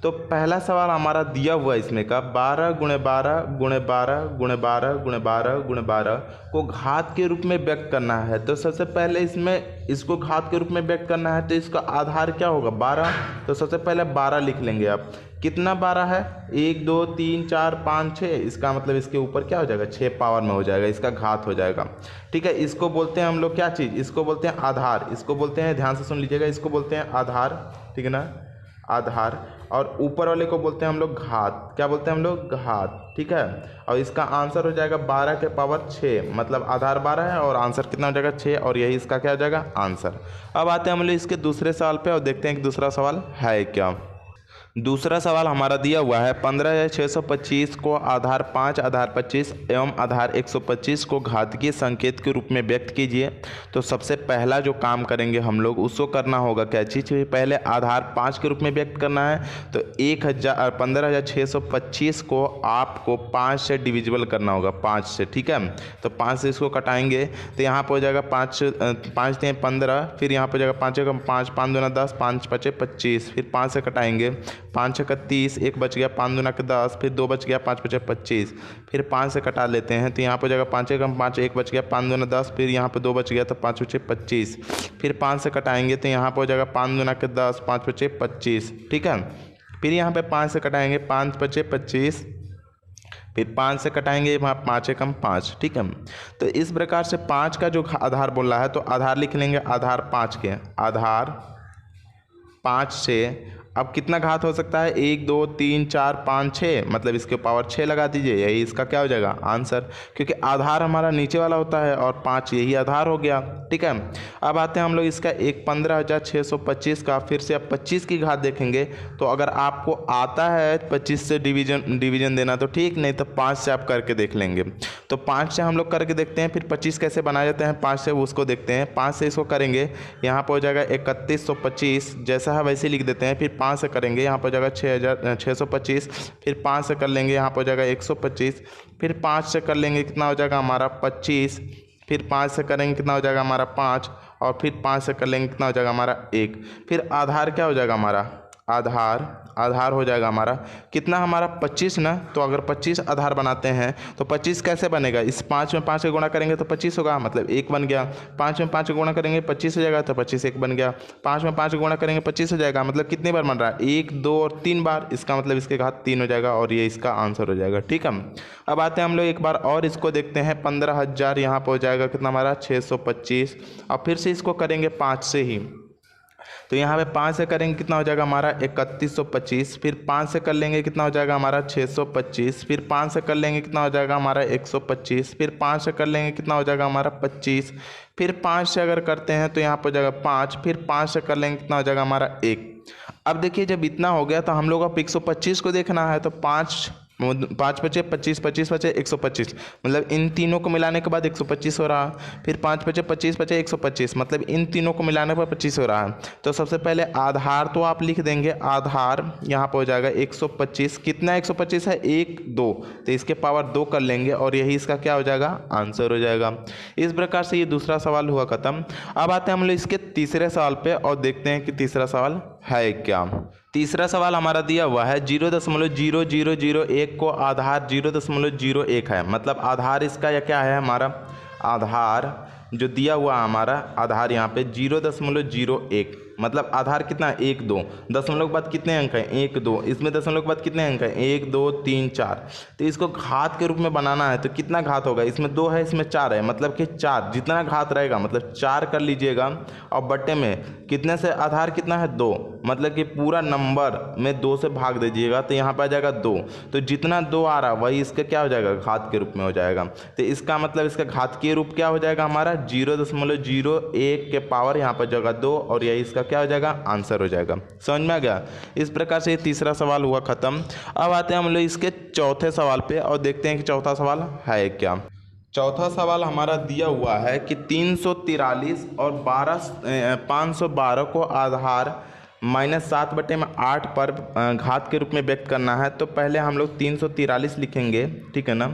तो पहला सवाल हमारा दिया हुआ है इसमें का 12 गुणे 12 गुणे 12 गुणे 12 गुणे 12 गुणे 12 को घात के रूप में व्यक्त करना है। तो सबसे पहले इसमें इसको घात के रूप में व्यक्त करना है तो इसका आधार क्या होगा 12। तो सबसे पहले 12 लिख लेंगे आप। कितना 12 है 1 2 3 4 5 6, इसका मतलब इसके ऊपर क्या हो जाएगा 6 पावर में हो जाएगा, इसका घात हो जाएगा। ठीक है, इसको बोलते हैं हम लोग क्या चीज़, इसको बोलते हैं आधार, इसको बोलते हैं, ध्यान से सुन लीजिएगा, इसको बोलते हैं आधार। ठीक है ना, आधार। और ऊपर वाले को बोलते हैं हम लोग घात। क्या बोलते हैं हम लोग घात। ठीक है, और इसका आंसर हो जाएगा 12 के पावर 6, मतलब आधार 12 है और आंसर कितना हो जाएगा 6, और यही इसका क्या हो जाएगा आंसर। अब आते हैं हम लोग इसके दूसरे सवाल पे और देखते हैं कि दूसरा सवाल है क्या। दूसरा सवाल हमारा दिया हुआ है 15,625 को आधार 5 आधार 25 एवं आधार 125 को घातीय संकेत के रूप में व्यक्त कीजिए। तो सबसे पहला जो काम करेंगे हम लोग उसको करना होगा क्या चीज़, पहले आधार 5 के रूप में व्यक्त करना है। तो 15,625 को आपको 5 से डिविजिबल करना होगा, 5 से। ठीक है, तो 5 से इसको कटाएंगे तो यहाँ पर हो जाएगा 5 5 3 15, फिर यहाँ पर हो जाएगा 5 5 5 दूना 10, 5 5 25, फिर 5 से कटाएंगे 5 6 30, 1 बच गया, 5 दूना 10, फिर 2 बच गया, 5 5 25, फिर 5 से कटा लेते हैं तो यहाँ पर हो जाएगा 5 1 5, 1 बच गया, 5 दूना 10, फिर यहाँ पर 2 बच गया तो 5 5 25, फिर 5 से कटाएंगे तो यहाँ पर हो जाएगा 5 दूना 10, 5 5 25। ठीक है, फिर यहाँ पे 5 से कटाएंगे 5 5 25, फिर 5 से कटाएंगे वहाँ 5 1 5। ठीक है, तो इस प्रकार से 5 का जो आधार बोल रहा है तो आधार लिख लेंगे, आधार 5 के, आधार 5 से अब कितना घात हो सकता है 1 2 3 4 5 6, मतलब इसके पावर 6 लगा दीजिए, यही इसका क्या हो जाएगा आंसर, क्योंकि आधार हमारा नीचे वाला होता है और 5 यही आधार हो गया। ठीक है, अब आते हैं हम लोग इसका 15,625 का, फिर से अब 25 की घात देखेंगे। तो अगर आपको आता है 25 से डिवीजन देना तो ठीक, नहीं तो 5 से आप करके देख लेंगे। तो 5 से हम लोग करके देखते हैं, फिर 25 कैसे बनाए जाते हैं 5 से उसको देखते हैं। 5 से इसको करेंगे, यहाँ पर हो जाएगा 3125, जैसा है वैसे लिख देते हैं। फिर 5 से करेंगे, यहाँ पर हो जाएगा 6,625, फिर 5 से कर लेंगे, यहाँ पर हो जाएगा 125, फिर 5 से कर लेंगे कितना हो जाएगा हमारा 25, फिर 5 से करेंगे कितना हो जाएगा हमारा 5, और फिर 5 से कर लेंगे कितना हो जाएगा हमारा 1। फिर आधार क्या हो जाएगा हमारा, आधार हो जाएगा हमारा कितना, हमारा 25 ना। तो अगर 25 आधार बनाते हैं तो 25 कैसे बनेगा, इस 5 में 5 का गुणा करेंगे तो 25 होगा, मतलब 1 बन गया। 5 में 5 का गुणा करेंगे 25 हो जाएगा, तो 25 1 बन गया। 5 में 5 का गुणा करेंगे 25 हो जाएगा, मतलब कितनी बार बन रहा है 1 2 और 3 बार, इसका मतलब इसके घात 3 हो जाएगा और ये इसका आंसर हो जाएगा। ठीक है, अब आते हैं हम लोग एक बार और इसको देखते हैं। 15,000 यहाँ पर हो जाएगा कितना हमारा 625, और फिर से इसको करेंगे 5 से ही। तो यहाँ पे 5 से करेंगे कितना हो जाएगा हमारा 3125, फिर 5 से कर लेंगे कितना हो जाएगा हमारा 625, फिर 5 से कर लेंगे कितना हो जाएगा हमारा 125, फिर 5 से कर लेंगे कितना हो जाएगा हमारा 25, फिर 5 से अगर करते हैं तो यहाँ पर हो जाएगा 5, फिर 5 से कर लेंगे कितना हो जाएगा हमारा 1। अब देखिए जब इतना हो गया तो हम लोग अब 125 को देखना है। तो 5 5 बचे 25, 25 बचे 125, मतलब इन तीनों को मिलाने के बाद 125 हो रहा। फिर 5 बचे 25 बचे 125, मतलब इन तीनों को मिलाने पर 25 हो रहा है। तो सबसे पहले आधार तो आप लिख देंगे, आधार यहाँ पर हो जाएगा 125, कितना 125 है 1 2, तो इसके पावर 2 कर लेंगे और यही इसका क्या हो जाएगा आंसर हो जाएगा। इस प्रकार से ये दूसरा सवाल हुआ खत्म। अब आते हैं हम लोग इसके तीसरे सवाल पे और देखते हैं कि तीसरा सवाल है क्या। तीसरा सवाल हमारा दिया हुआ है 0.0001 को आधार 0.01 है, मतलब आधार इसका या क्या है हमारा आधार जो दिया हुआ हमारा आधार यहाँ पे 0.01, मतलब आधार कितना 1 2, दशमलव के बाद कितने अंक हैं 1 2, इसमें दशमलव के बाद कितने अंक हैं 1 2 3 4। तो इसको घात के रूप में बनाना है तो कितना घात होगा, इसमें 2 है इसमें 4 है, मतलब कि 4 जितना घात रहेगा मतलब 4 कर लीजिएगा और बट्टे में कितने से आधार कितना है 2, मतलब कि पूरा नंबर में 2 से भाग दीजिएगा तो यहाँ पर आ जाएगा 2। तो जितना 2 आ रहा वही इसका क्या हो जाएगा घात के रूप में हो जाएगा। तो इसका मतलब इसका घातीय रूप क्या हो जाएगा हमारा 0.01 के पावर यहाँ पर जगह 2 और यही इसका क्या हो जाएगा आंसर हो जाएगा। समझ में आ गया। इस प्रकार से ये तीसरा सवाल हुआ खत्म। अब आते हैं हम लोग इसके चौथे सवाल पे और देखते हैं कि चौथा सवाल है क्या। चौथा सवाल हमारा दिया हुआ है कि 343 और 512 को आधार -7/8 पर घात के रूप में व्यक्त करना है, तो पहले हम लोग 343 लिखेंगे, ठीक है ना,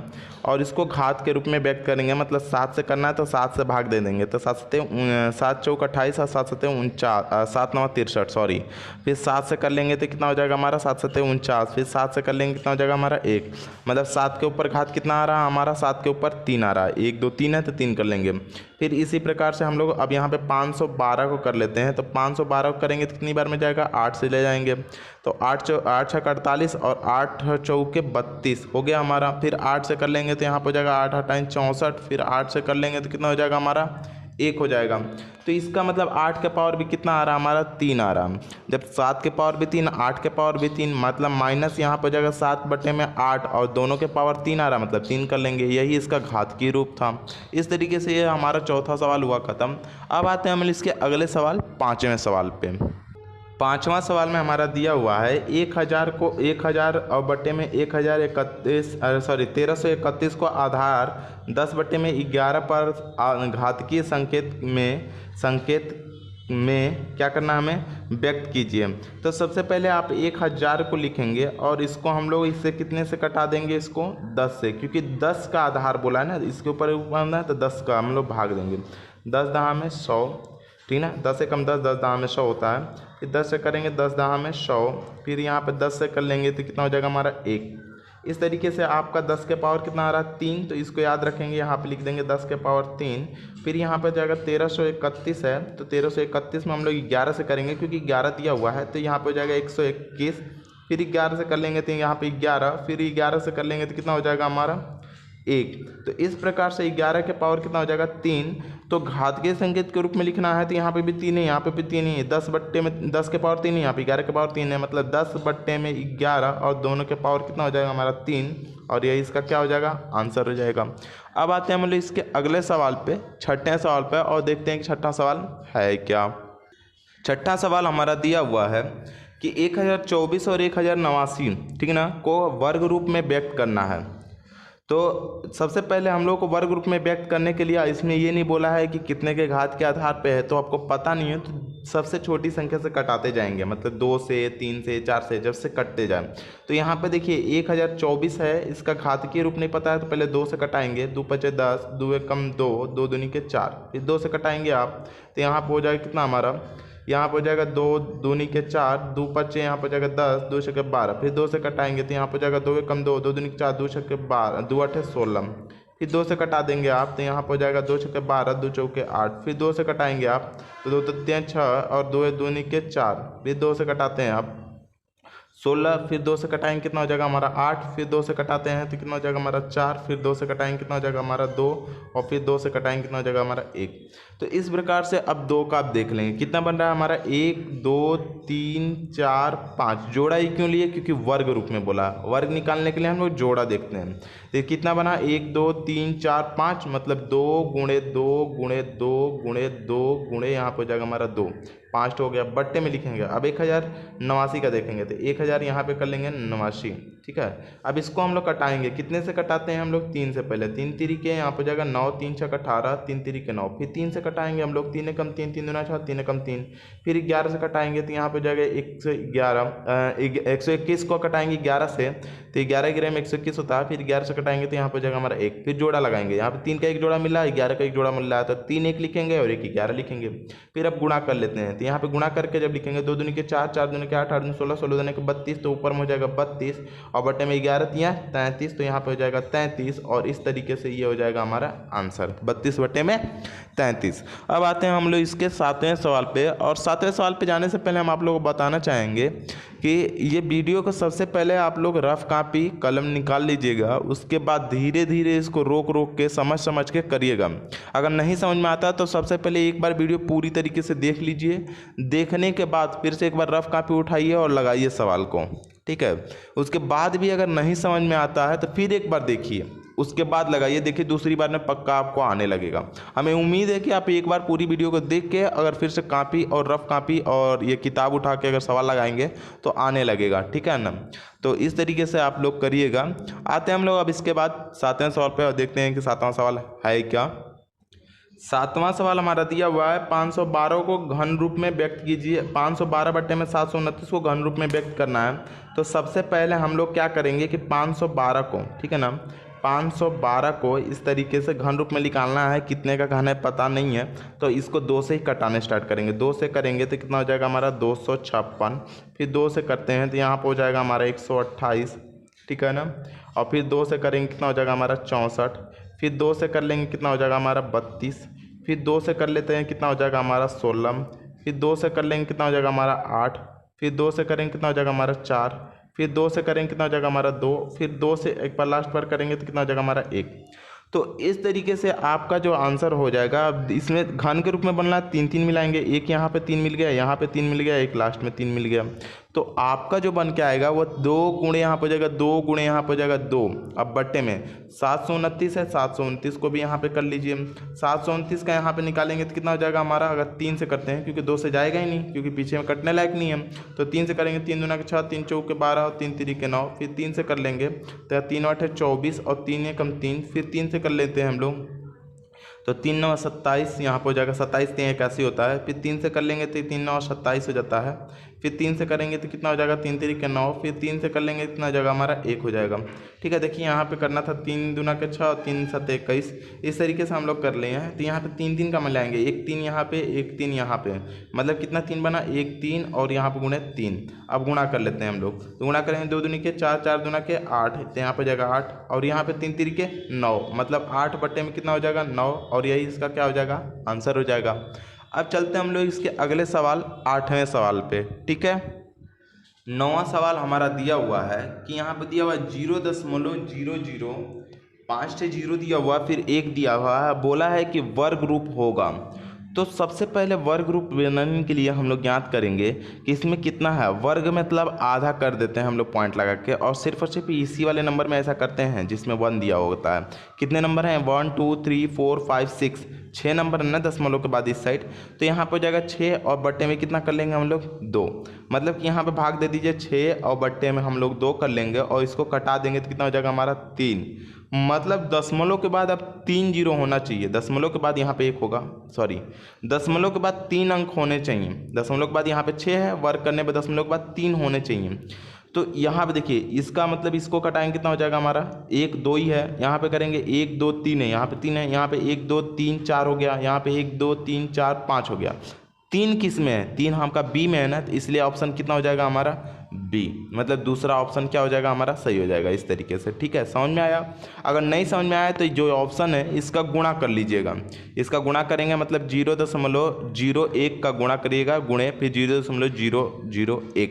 और इसको घात के रूप में व्यक्त करेंगे, मतलब 7 से करना है तो 7 से भाग दे देंगे, तो 7 चौक 28 और 7 7 49, 7 9 63, सॉरी। फिर 7 से कर लेंगे तो कितना हो जाएगा हमारा 7 7 49, फिर 7 से कर लेंगे कितना हो जाएगा हमारा 1, मतलब 7 के ऊपर घात कितना आ रहा है हमारा, 7 के ऊपर 3 आ रहा है, 1 2 3 है तो 3 कर लेंगे। फिर इसी प्रकार से हम लोग अब यहाँ पे 512 को कर लेते हैं, तो 512 को करेंगे तो कितनी बार में जाएगा, 8 से ले जाएंगे, तो 8 6 48 और 8 चौके 32 हो गया हमारा। फिर 8 से कर लेंगे तो यहाँ पर हो जाएगा 8 8 64, फिर 8 से कर लेंगे तो कितना हो जाएगा हमारा 1 हो जाएगा। तो इसका मतलब 8 के पावर भी कितना आ रहा है हमारा 3 आ रहा है, जब 7 के पावर भी 3 8 के पावर भी 3, मतलब माइनस यहाँ पर हो जाएगा 7/8 और दोनों के पावर 3 आ रहा है, मतलब 3 कर लेंगे, यही इसका घातकीय रूप था। इस तरीके से ये हमारा चौथा सवाल हुआ ख़त्म। अब आते हैं हम इसके अगले सवाल, पाँचवें सवाल पे। पाँचवा सवाल में हमारा दिया हुआ है 1000 को 1000 और बट्टे में 1331 को आधार 10/11 पर घातकीय संकेत में क्या करना हमें व्यक्त कीजिए। तो सबसे पहले आप 1000 को लिखेंगे और इसको हम लोग इससे कितने से कटा देंगे, इसको 10 से, क्योंकि 10 का आधार बोला है ना, इसके ऊपर बनना है तो 10 का हम लोग भाग देंगे, 10 दहा में 100, ठीक ना, 10 से कम 10, 10 दहा में 100 होता है, फिर 10 से करेंगे 10 दहा में 100, फिर यहाँ पे 10 से कर लेंगे तो कितना हो जाएगा हमारा 1। इस तरीके से आपका 10 के पावर कितना आ रहा है 3, तो इसको याद रखेंगे, यहाँ पे लिख देंगे 10 के पावर 3। फिर यहाँ पे जाएगा 1331 है, तो 1331 में हम लोग 11 से करेंगे, क्योंकि 11 दिया हुआ है, तो यहाँ पे हो जाएगा 121, फिर 11 से कर लेंगे तो यहाँ पे 11, फिर 11 से कर लेंगे तो कितना हो जाएगा हमारा 1। तो इस प्रकार से 11 के पावर कितना हो जाएगा 3। तो घातकीय संकेत के रूप में लिखना है तो यहाँ पे भी 3 है, यहाँ पे भी 3 है, 10 के पावर 3 है, यहाँ पे 11 के पावर 3 है, मतलब 10/11 और दोनों के पावर कितना हो जाएगा हमारा 3, और यही इसका क्या हो जाएगा आंसर हो जाएगा। अब आते हैं हम लोग इसके अगले सवाल पे, छठे सवाल पे, और देखते हैं कि छठा सवाल है क्या। छठा सवाल हमारा दिया हुआ है कि 1024 और 1089, ठीक है ना, को वर्ग रूप में व्यक्त करना है। तो सबसे पहले हम लोग को वर्ग रूप में व्यक्त करने के लिए इसमें ये नहीं बोला है कि कितने के घात के आधार पे है, तो आपको पता नहीं है तो सबसे छोटी संख्या से कटाते जाएंगे, मतलब 2 से 3 से 4 से जब से कटते जाएं। तो यहाँ पे देखिए 1024 है, इसका घातकीय रूप नहीं पता है, तो पहले 2 से कटाएंगे, 2 5 10, 2 1 2, 2 दूनी के 4, फिर 2 से कटाएंगे आप, तो यहाँ पर हो जाएगा कितना हमारा, यहाँ पर हो जाएगा 2 दूनी के 4, 2 5 यहाँ पर जाएगा 10, 2 6 12, फिर 2 से कटाएंगे तो यहाँ पर जाएगा 2 1 2, 2 दूनी के 4, 2 6 12, 2 8 16, फिर 2 से कटा देंगे आप, तो यहाँ पर जाएगा 2 6 12, 2 चौके 8, फिर 2 से कटाएंगे आप तो 2 3 6 और 2 दूनी के 4, फिर 2 से कटाते हैं आप 16, फिर 2 से कटाएंगे कितना हो जाएगा हमारा 8, फिर 2 से कटाते हैं तो कितना हो जाएगा हमारा 4, फिर 2 से कटाएंगे कितना हो जाएगा हमारा 2, और फिर 2 से कटाएंगे कितना हो जाएगा हमारा 1। तो इस प्रकार से अब 2 का आप देख लेंगे कितना बन रहा है हमारा 1 2 3 4 5, जोड़ा ही क्यों लिए, क्योंकि वर्ग रूप में बोला, वर्ग निकालने के लिए हम लोग जोड़ा देखते हैं। तो कितना बना 1 2 3 4 5, मतलब 2 गुणे 2 गुणे 2 गुणे 2 गुणे यहाँ पर हो जाएगा हमारा 2, 5 हो गया, बट्टे में लिखेंगे। अब 1089 का देखेंगे तो 1000 यहाँ पे कर लेंगे 89, ठीक है। अब इसको हम लोग कटाएंगे, कितने से कटाते हैं हम लोग 3 से, पहले 3 तिरिके यहाँ पे जाएगा 9, 3 6 18, 3 तिरिके 9, फिर 3 से कटाएंगे हम लोग, 3 एकम 3, 3 दूना 6, 3 एकम 3, फिर 11 से कटाएंगे तो यहाँ पे जाएगा 121 को कटाएंगे 11 से, तो 11 गिरे में 121 होता है, फिर 11 से कटाएंगे तो यहाँ पे जाएगा हमारा 1, फिर जोड़ा लगाएंगे, यहाँ पे 3 का 1 जोड़ा मिल रहा है, 11 का 1 जोड़ा मिल रहा है, तो 3 1 लिखेंगे और 1 11 लिखेंगे। फिर अब गुणा कर लेते हैं, तो यहाँ पे गुणा करके जब लिखेंगे 2 दूनी के 4, 4 दूनी के 8, 8 दूनी 16, 16 दूनी के 32, तो ऊपर में हो जाएगा 32 और बट्टे में 11 तियाँ 33, तो यहाँ पे हो जाएगा 33, और इस तरीके से ये हो जाएगा हमारा आंसर 32 बट्टे में 33। अब आते हैं हम लोग इसके 7वें सवाल पे, और 7वें सवाल पे जाने से पहले हम आप लोगों को बताना चाहेंगे कि ये वीडियो को सबसे पहले आप लोग रफ कॉपी कलम निकाल लीजिएगा, उसके बाद धीरे धीरे इसको रोक रोक के समझ के करिएगा। अगर नहीं समझ में आता तो सबसे पहले एक बार वीडियो पूरी तरीके से देख लीजिए, देखने के बाद फिर से एक बार रफ कॉपी उठाइए और लगाइए सवाल को, ठीक है। उसके बाद भी अगर नहीं समझ में आता है तो फिर एक बार देखिए, उसके बाद लगाइए, देखिए दूसरी बार में पक्का आपको आने लगेगा। हमें उम्मीद है कि आप एक बार पूरी वीडियो को देख के अगर फिर से कॉपी और रफ कॉपी और ये किताब उठा के अगर सवाल लगाएंगे तो आने लगेगा, ठीक है ना। तो इस तरीके से आप लोग करिएगा। आते हैं हम लोग अब इसके बाद 7वें सवाल पे और देखते हैं कि 7वां सवाल है क्या। सातवां सवाल हमारा दिया हुआ है 512 को घन रूप में व्यक्त कीजिए। 512 बट्टे में 729 को घन रूप में व्यक्त करना है। तो सबसे पहले हम लोग क्या करेंगे कि 512 को, ठीक है ना, 512 को इस तरीके से घन रूप में निकालना है। कितने का घन है पता नहीं है, तो इसको 2 से ही कटाने स्टार्ट करेंगे। 2 से करेंगे तो कितना हो जाएगा हमारा 256। फिर 2 से करते हैं तो यहाँ पर हो जाएगा हमारा 128, ठीक है ना। और फिर 2 से करेंगे कितना हो जाएगा हमारा 64। फिर 2 से कर लेंगे कितना हो जाएगा हमारा 32। फिर 2 से कर लेते हैं कितना हो जाएगा हमारा 16। फिर 2 से कर लेंगे कितना हो जाएगा हमारा 8। फिर 2 से करेंगे कितना हो जाएगा हमारा 4। फिर 2 से करेंगे कितना हो जाएगा हमारा 2। फिर 2 से एक बार लास्ट बार करेंगे तो कितना हो जाएगा हमारा 1। तो इस तरीके से आपका जो आंसर हो जाएगा, अब इसमें घन के रूप में बनना है 3 3 मिलाएंगे। एक यहाँ पे 3 मिल गया, यहाँ पे 3 मिल गया, एक लास्ट में 3 मिल गया। तो आपका जो बन के आएगा वो 2 गुणे यहाँ पर हो जाएगा, 2 गुणे यहाँ पर हो जाएगा 2। अब बट्टे में 729 है, 729 को भी यहाँ पे कर लीजिए। 729 का यहाँ पे निकालेंगे तो कितना हो जाएगा हमारा, अगर 3 से करते हैं क्योंकि 2 से जाएगा ही नहीं, क्योंकि पीछे में कटने लायक नहीं है। तो 3 से करेंगे, 3 दूना के 6, 3 चौके 12 और 3 3 के 9। फिर 3 से कर लेंगे तो 3 8 है 24 और 3 1 3। फिर 3 से कर लेते हैं हम लोग तो 3 9 27, यहाँ पर हो जाएगा 27 3 81 होता है। फिर 3 से कर लेंगे तो 3 9 27 हो जाता है। फिर 3 से करेंगे तो कितना हो जाएगा 3 3 के 9। फिर 3 से कर लेंगे कितना हो जाएगा हमारा 1 हो जाएगा, ठीक है। देखिए यहाँ पे करना था 3 दूना के 6 और 3 7 21, इस तरीके से हम लोग कर लिए हैं। तो यहाँ पे 3 3 का मिलाएंगे, 1 3 यहाँ पे, 1 3 यहाँ पे, मतलब कितना 3 बना, 1 3 और यहाँ पे गुणे 3। अब गुणा कर लेते हैं हम लोग, तो गुणा करेंगे 2 दूनी के 4, 4 दूना के 8, तो यहाँ पर जाएगा 8 और यहाँ पे 3 3 के 9, मतलब 8 बट्टे में कितना हो जाएगा 9, और यही इसका क्या हो जाएगा आंसर हो जाएगा। अब चलते हैं हम लोग इसके अगले सवाल 8वें सवाल पे, ठीक है। 9वां सवाल हमारा दिया हुआ है कि यहाँ पे दिया हुआ 0.00 से 0 दिया हुआ, फिर 1 दिया हुआ है, बोला है कि वर्ग रूप होगा। तो सबसे पहले वर्ग रूप बनाने के लिए हम लोग ज्ञात करेंगे कि इसमें कितना है। वर्ग मतलब आधा कर देते हैं हम लोग पॉइंट लगा के, और सिर्फ इसी वाले नंबर में ऐसा करते हैं जिसमें 1 दिया होता है। कितने नंबर हैं, 1 2 3 4 5 6, 6 नंबर है ना दशमलव के बाद इस साइड। तो यहाँ पर हो जाएगा 6 और बट्टे में कितना कर लेंगे हम लोग 2, मतलब कि यहाँ पे भाग दे दीजिए 6 और बट्टे में हम लोग 2 कर लेंगे और इसको कटा देंगे तो कितना हो जाएगा हमारा 3, मतलब दशमलव के बाद अब 3 जीरो होना चाहिए। दशमलव के बाद यहाँ पे 1 होगा, सॉरी दशमलव के बाद 3 अंक होने चाहिए। दशमलव के बाद यहाँ पे 6 है, वर्ग करने पे दशमलव के बाद 3 होने चाहिए। तो यहाँ पे देखिए इसका मतलब इसको कटाएंगे कितना हो जाएगा हमारा 1 2 ही है, यहाँ पे करेंगे 1 2 3 है, यहाँ पे 3 है, यहाँ पे 1 2 3 4 हो गया, यहाँ पे 1 2 3 4 5 हो गया। 3 किस में है, 3 हमका बी में है ना, तो इसलिए ऑप्शन कितना हो जाएगा हमारा बी, मतलब दूसरा ऑप्शन क्या हो जाएगा हमारा सही हो जाएगा इस तरीके से, ठीक है। समझ में आया। अगर नहीं समझ में आया तो जो ऑप्शन है इसका गुणा कर लीजिएगा। इसका गुणा करेंगे मतलब 0.01 का गुणा करिएगा, गुणे फिर 0.001,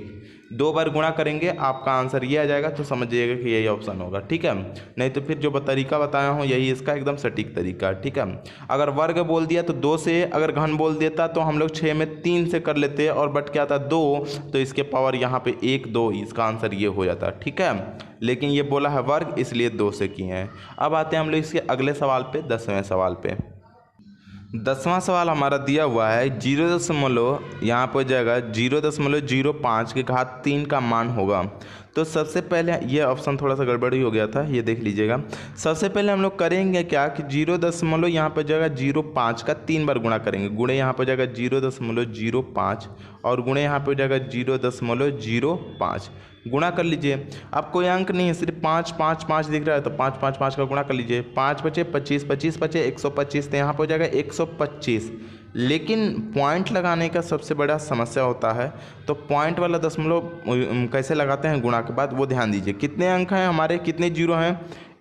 2 बार गुणा करेंगे आपका आंसर ये आ जाएगा। तो समझिएगा कि यही ऑप्शन होगा, ठीक है। नहीं तो फिर जो तरीका बताया हूँ यही इसका एकदम सटीक तरीका है, ठीक है। अगर वर्ग बोल दिया तो 2 से, अगर घन बोल देता तो हम लोग 6 में 3 से कर लेते और बट क्या आता 2, तो इसके पावर यहाँ पे 1 2, इसका आंसर ये हो जाता, ठीक है। लेकिन ये बोला है वर्ग इसलिए 2 से किए हैं। अब आते हैं हम लोग इसके अगले सवाल पे, 10वें सवाल पे। 10वां सवाल हमारा दिया हुआ है 0. यहाँ पर जाएगा 0.05 के घात 3 का मान होगा। तो सबसे पहले ये ऑप्शन थोड़ा सा गड़बड़ी हो गया था, ये देख लीजिएगा। सबसे पहले हम लोग करेंगे क्या कि 0. यहाँ पर जाएगा 0.5 का 3 बार गुणा करेंगे, गुणे यहाँ पर जाएगा 0.05 और गुणे यहाँ पर जाएगा 0.05, गुणा कर लीजिए। अब कोई अंक नहीं है, सिर्फ 5 5 5 दिख रहा है, तो 5 5 5 का गुणा कर लीजिए। 5 बचे 25, 25 बचे 125, तो यहाँ पर हो जाएगा 125। लेकिन पॉइंट लगाने का सबसे बड़ा समस्या होता है, तो पॉइंट वाला दशमलव कैसे लगाते हैं गुणा के बाद, वो ध्यान दीजिए। कितने अंक हैं हमारे, कितने जीरो हैं,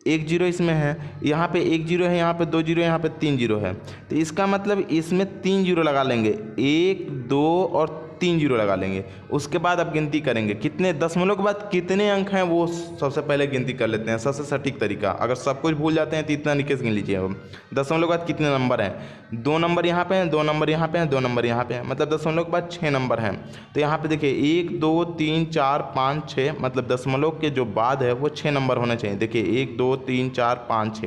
1 0 इसमें है, यहाँ पे 1 0 है, यहाँ पे 2 0, यहाँ पे 3 0 है। तो इसका मतलब इसमें 3 0 लगा लेंगे, 1 2 और 3 0 लगा लेंगे। उसके बाद अब गिनती करेंगे कितने दशमलव के बाद कितने अंक हैं, वो सबसे पहले गिनती कर लेते हैं, सबसे सटीक तरीका। अगर सब कुछ भूल जाते हैं तो इतना निकल गिन लीजिए। अब दशमलव के बाद कितने नंबर हैं, 2 नंबर यहाँ पे हैं, 2 नंबर यहाँ पे हैं, 2 नंबर यहाँ पे हैं, मतलब दशमलव के बाद 6 नंबर हैं। तो यहाँ पे देखिए 1 2 3 4 5 6, मतलब दशमलव के जो बाद है वो 6 नंबर होने चाहिए। देखिए 1 2 3 4 5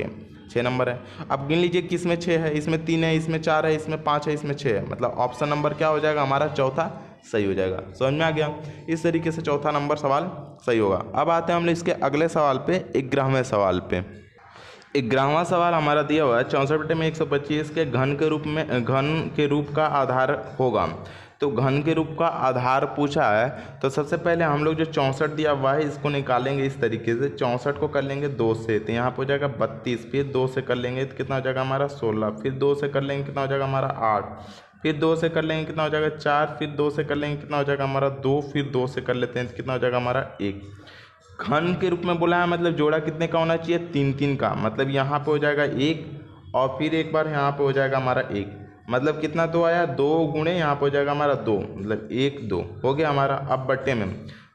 6 नंबर है। अब गिन लीजिए किस में 6 है, इसमें 3 है, इसमें 4 है, इसमें 5 है, इसमें 6 है, मतलब ऑप्शन नंबर क्या हो जाएगा हमारा चौथा सही हो जाएगा। समझ में आ गया। इस तरीके से चौथा नंबर सवाल सही होगा। अब आते हैं हम लोग इसके अगले सवाल पे, 11वें सवाल पे। 11वां सवाल हमारा दिया हुआ है 64 में 125 के घन के रूप का आधार होगा। तो घन के रूप का आधार पूछा है, तो सबसे पहले हम लोग जो 64 दिया हुआ है इसको निकालेंगे इस तरीके से। 64 को कर लेंगे 2 से, तो यहाँ पर हो जाएगा 32, फिर 2 से कर लेंगे तो कितना हो जाएगा हमारा 16, फिर 2 से कर लेंगे कितना हो जाएगा हमारा 8, फिर 2 से कर लेंगे कितना हो जाएगा 4, फिर 2 से कर लेंगे कितना हो जाएगा हमारा 2, फिर 2 से कर लेते हैं तो कितना हो जाएगा हमारा 1। घन के रूप में बोला है मतलब जोड़ा कितने का होना चाहिए, 3 का। मतलब यहाँ पे हो जाएगा 1 और फिर एक बार यहाँ पे हो जाएगा हमारा 1, मतलब कितना 2 आया, 2 गुणे यहाँ पे हो जाएगा हमारा 2, मतलब 1 2 हो गया हमारा। अब बट्टे में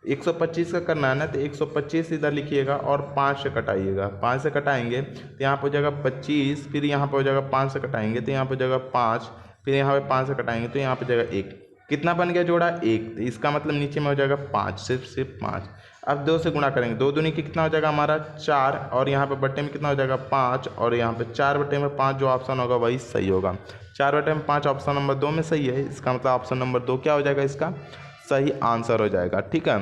125 का करना है ना, तो 125 इधर लिखिएगा और 5 से कटाइएगा। 5 से कटाएंगे तो यहाँ पे हो जाएगा 25, फिर यहाँ पे हो जाएगा 5 से कटाएंगे तो यहाँ पे हो जाएगा 5, फिर यहाँ पे 5 से कटाएंगे तो यहाँ पे हो जाएगा 1। कितना बन गया जोड़ा 1, तो इसका मतलब नीचे में हो जाएगा 5, सिर्फ 5। अब 2 से गुणा करेंगे, 2 दूनी की कितना हो जाएगा हमारा 4, और यहाँ पे बट्टे में कितना हो जाएगा 5, और यहाँ पे 4 बट्टे में 5 जो ऑप्शन होगा वही सही होगा। 4 बट्टे में 5 ऑप्शन नंबर 2 में सही है, इसका मतलब ऑप्शन नंबर 2 क्या हो जाएगा, इसका सही आंसर हो जाएगा। ठीक है।